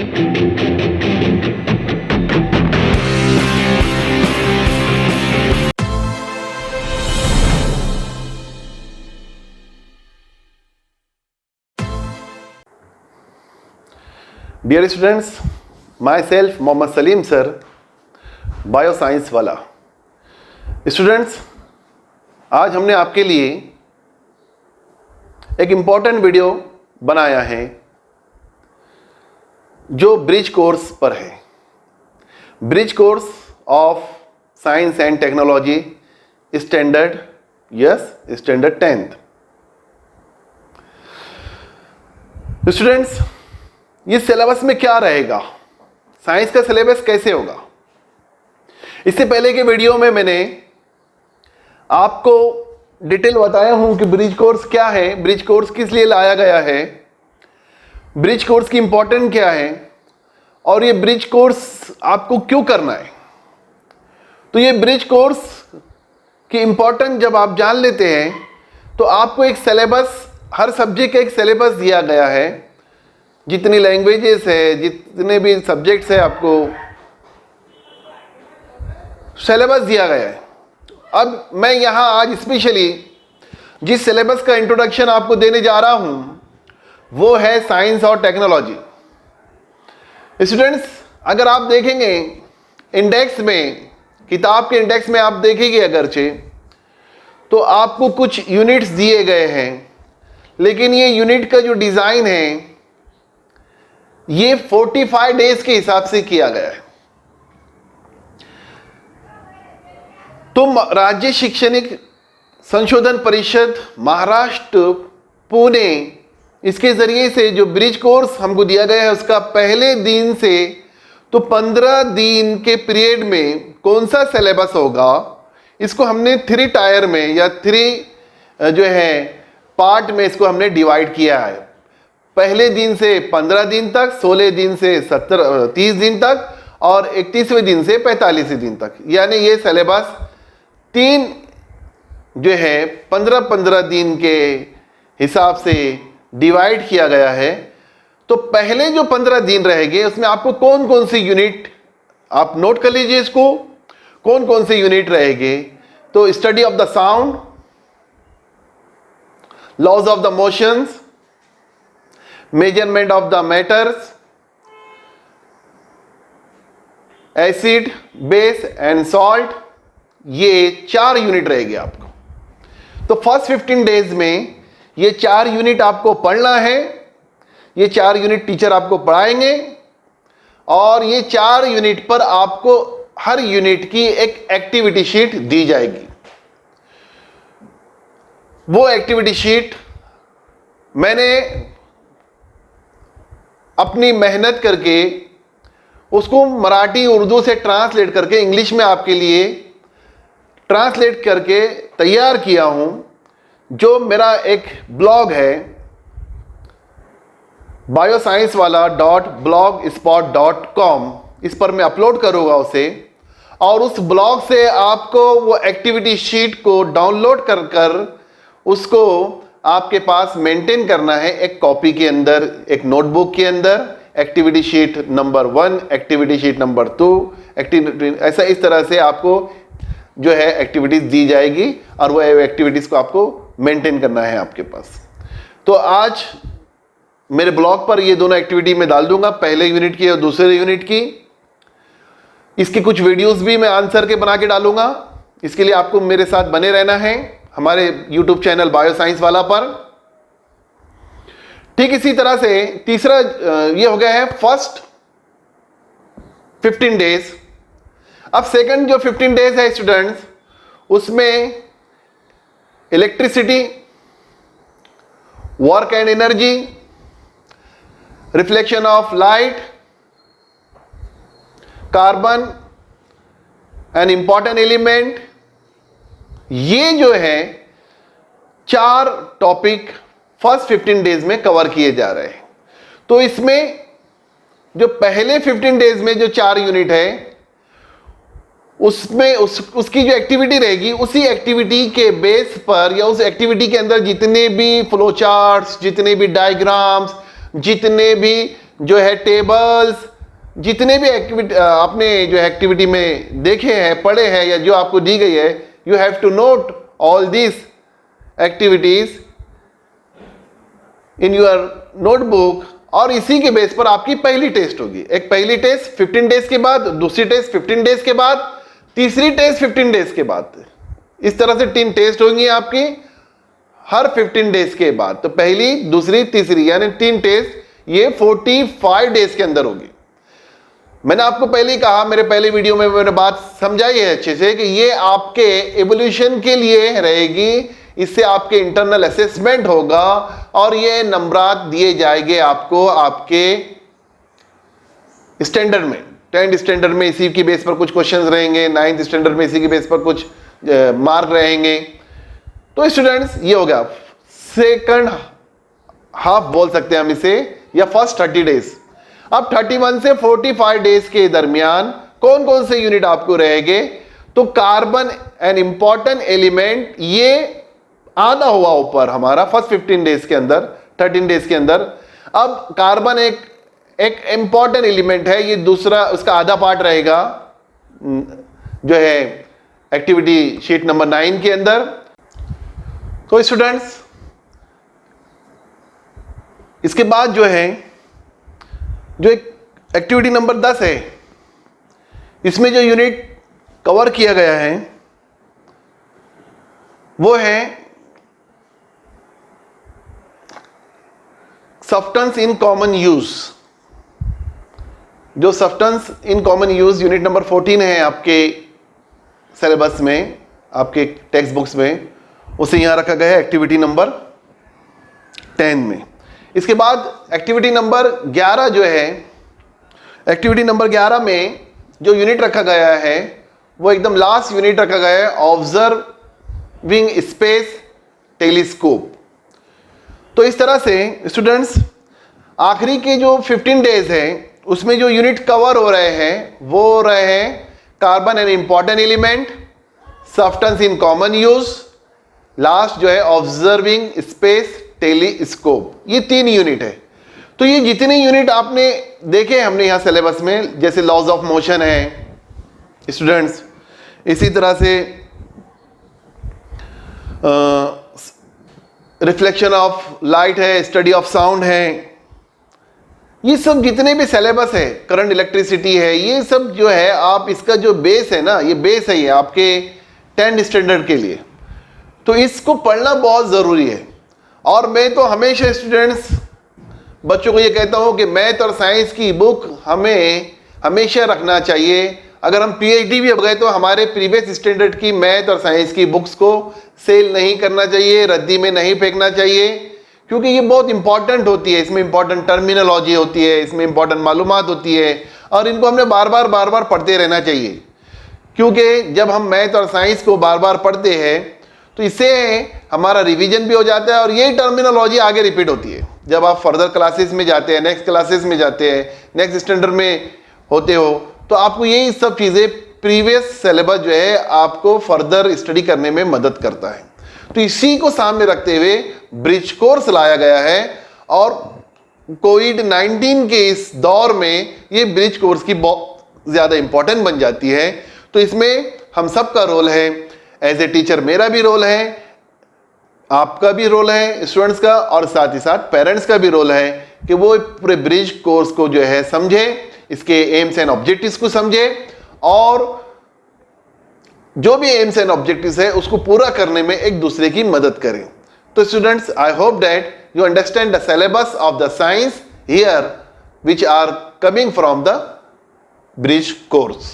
Dear students, myself Mohammad Salim sir, bio science वाला। Students, आज हमने आपके लिए एक इम्पॉर्टेंट वीडियो बनाया है जो ब्रिज कोर्स पर है। Bridge course of science and technology standard, standard 10th। Students, ये सिलेबस में क्या रहेगा, साइंस का सिलेबस कैसे होगा। इससे पहले के वीडियो में मैंने आपको डिटेल बताया हूं कि ब्रिज कोर्स क्या है, ब्रिज कोर्स किस लिए लाया गया है, ब्रिज कोर्स की इंपॉर्टेंस क्या है और ये ब्रिज कोर्स आपको क्यों करना है। तो ये ब्रिज कोर्स की इंपॉर्टेंस जब आप जान लेते हैं तो आपको एक सिलेबस, हर सब्जेक्ट का एक सिलेबस दिया गया है। जितनी लैंग्वेजेस है, जितने भी सब्जेक्ट्स है, आपको सिलेबस दिया गया है। अब मैं यहाँ आज स्पेशली जिस सिलेबस का इंट्रोडक्शन आपको देने जा रहा हूँ वो है साइंस और टेक्नोलॉजी। स्टूडेंट्स, अगर आप देखेंगे इंडेक्स में, किताब के इंडेक्स में आप देखेंगे अगरचे, तो आपको कुछ यूनिट्स दिए गए हैं, लेकिन ये यूनिट का जो डिज़ाइन है ये 45 डेज के हिसाब से किया गया है। तो राज्य शैक्षणिक संशोधन परिषद महाराष्ट्र पुणे, इसके जरिए से जो ब्रिज कोर्स हमको दिया गया है उसका पहले दिन से तो 15 दिन के पीरियड में कौन सा सिलेबस होगा, इसको हमने 3 टायर में या 3 जो है पार्ट में इसको हमने डिवाइड किया है। पहले दिन से 15 दिन तक, 16 दिन से 30 दिन तक और 31वें दिन से 45 दिन तक, यानी ये सिलेबस 3 जो है 15-15 दिन के हिसाब से डिवाइड किया गया है। तो पहले जो 15 दिन रहेंगे उसमें आपको कौन कौन सी यूनिट, आप नोट कर लीजिए इसको, कौन कौन से यूनिट रहेंगे। तो study of the sound, laws of the motions, measurement of the matters, acid, base and salt, ये 4 यूनिट रहेगी आपको। तो फर्स्ट 15 डेज में ये 4 यूनिट आपको पढ़ना है। ये 4 यूनिट टीचर आपको पढ़ाएंगे और ये 4 यूनिट पर आपको हर यूनिट की एक एक्टिविटी शीट दी जाएगी। वो एक्टिविटी शीट मैंने अपनी मेहनत करके उसको मराठी उर्दू से ट्रांसलेट करके इंग्लिश में आपके लिए ट्रांसलेट करके तैयार किया हूं। जो मेरा एक ब्लॉग है बायोसाइंस वाला .blogspot.com, इस पर मैं अपलोड करूंगा उसे, और उस ब्लॉग से आपको वो एक्टिविटी शीट को डाउनलोड कर उसको आपके पास मेंटेन करना है एक कॉपी के अंदर, एक नोटबुक के अंदर। Activity sheet number 1, activity sheet number 2, activity, ऐसा इस तरह से आपको जो है एक्टिविटीज दी जाएगी और वो एक्टिविटीज को आपको मेंटेन करना है आपके पास। तो आज मेरे ब्लॉग पर ये दोनों एक्टिविटी मैं डाल दूंगा, पहले यूनिट की और दूसरे यूनिट की। इसकी कुछ वीडियोस भी मैं आंसर के बना के डालूंगा। इसके लिए आपको मेरे साथ बने रहना है हमारे YouTube चैनल बायोसाइंस वाला पर। ठीक इसी तरह से तीसरा ये हो गया है फर्स्ट 15 डेज। अब सेकंड जो 15 डेज है स्टूडेंट्स, उसमें electricity, work and energy, reflection of light, carbon an important element, ये जो है 4 टॉपिक फर्स्ट 15 डेज में कवर किए जा रहे हैं। तो इसमें जो पहले 15 डेज में जो 4 यूनिट है उसमें उसकी जो एक्टिविटी रहेगी, उसी एक्टिविटी के बेस पर या उस एक्टिविटी के अंदर जितने भी फ्लो चार्ट्स, जितने भी डायग्राम्स, जितने भी जो है टेबल्स, जितने भी एक्टिविटी आपने जो एक्टिविटी में देखे हैं, पढ़े हैं, या जो आपको दी गई है, you have to note all this activities in your notebook. और इसी के बेस पर आपकी पहली टेस्ट होगी। एक पहली टेस्ट 15 डेज के बाद, दूसरी टेस्ट 15 डेज के बाद, तीसरी टेस्ट 15 डेज के बाद। इस तरह से 3 टेस्ट होंगी आपकी हर 15 डेज के बाद। तो पहली, दूसरी, तीसरी, यानी 3 टेस्ट ये 45 डेज के अंदर होगी। मैंने आपको पहले ही कहा, मेरे पहले वीडियो में मैंने बात समझाई है अच्छे से, कि ये आपके एवोल्यूशन के लिए रहेगी। इससे आपके इंटरनल असेसमेंट होगा और ये नंबरात दिए जाएंगे आपको आपके स्टैंडर्ड में। 10th स्टैंडर्ड में इसी की बेस पर कुछ क्वेश्चंस रहेंगे, 9th स्टैंडर्ड में इसी की बेस पर कुछ मार्क रहेंगे। तो स्टूडेंट्स, ये हो गया सेकंड हाफ बोल सकते हैं हम इसे, या फर्स्ट 30 डेज। अब 31 से 45 डेज के दरमियान कौन कौन से यूनिट आपको रहेंगे? तो कार्बन एन इंपॉर्टेंट एलिमेंट, ये आधा हुआ ऊपर हमारा फर्स्ट 15 डेज के अंदर, 13 डेज के अंदर। अब कार्बन एक इंपॉर्टेंट एलिमेंट है, ये दूसरा उसका आधा पार्ट रहेगा जो है एक्टिविटी शीट नंबर 9 के अंदर। तो स्टूडेंट्स, इसके बाद जो है, जो एक एक्टिविटी नंबर 10 है, इसमें जो यूनिट कवर किया गया है वो है सब्सटेंस इन कॉमन यूज। जो substance in common use unit number 14 है आपके सिलेबस में, आपके टेक्स्ट बुक्स में, उसे यहां रखा गया है एक्टिविटी नंबर 10 में। इसके बाद एक्टिविटी नंबर 11 जो है, एक्टिविटी नंबर 11 में जो यूनिट रखा गया है वो एकदम लास्ट यूनिट रखा गया है, ऑब्जर्विंग स्पेस टेलीस्कोप। तो इस तरह से स्टूडेंट्स, आखिरी के जो 15 डेज है उसमें जो यूनिट कवर हो रहे हैं वो हो रहे हैं carbon an important element, substance in common use, last जो है ऑब्जर्विंग स्पेस टेलीस्कोप। ये 3 यूनिट है। तो ये जितने यूनिट आपने देखे हमने यहाँ सिलेबस में, जैसे लॉज ऑफ मोशन है स्टूडेंट्स, इसी तरह से रिफ्लेक्शन ऑफ लाइट है, स्टडी ऑफ साउंड है, ये सब जितने भी सिलेबस है, करंट इलेक्ट्रिसिटी है, ये सब जो है आप इसका जो बेस है ना, ये बेस है ये आपके 10th स्टैंडर्ड के लिए। तो इसको पढ़ना बहुत ज़रूरी है। और मैं तो हमेशा स्टूडेंट्स बच्चों को ये कहता हूँ कि मैथ और साइंस की बुक हमें हमेशा रखना चाहिए। अगर हम पीएचडी भी हो गए तो हमारे प्रीवियस स्टैंडर्ड की मैथ और साइंस की बुक्स को सेल नहीं करना चाहिए, रद्दी में नहीं फेंकना चाहिए, क्योंकि ये बहुत इंपॉर्टेंट होती है। इसमें इंपॉर्टेंट टर्मिनोलॉजी होती है, इसमें इंपॉर्टेंट मालूमात होती है, और इनको हमने बार बार पढ़ते रहना चाहिए। क्योंकि जब हम मैथ और साइंस को बार बार पढ़ते हैं तो इससे हमारा रिवीजन भी हो जाता है और यही टर्मिनोलॉजी आगे रिपीट होती है। जब आप फर्दर क्लासेस में जाते हैं, नेक्स्ट क्लासेस में जाते हैं, नेक्स्ट स्टैंडर्ड में होते हो, तो आपको यही सब चीज़ें प्रीवियस सिलेबस जो है आपको फर्दर स्टडी करने में मदद करता है। तो इसी को सामने रखते हुए ब्रिज कोर्स लाया गया है, और कोविड-19 के इस दौर में ये ब्रिज कोर्स की बहुत ज़्यादा इंपॉर्टेंट बन जाती है। तो इसमें हम सब का रोल है, एज ए टीचर मेरा भी रोल है, आपका भी रोल है स्टूडेंट्स का, और साथ ही साथ पेरेंट्स का भी रोल है कि वो पूरे ब्रिज कोर्स को जो है समझे, इसके एम्स एंड ऑब्जेक्टिव्स को समझे, और जो भी एम्स एंड ऑब्जेक्टिव्स है उसको पूरा करने में एक दूसरे की मदद करें। तो students, I hope that you understand the syllabus of the science here which are coming from the bridge course.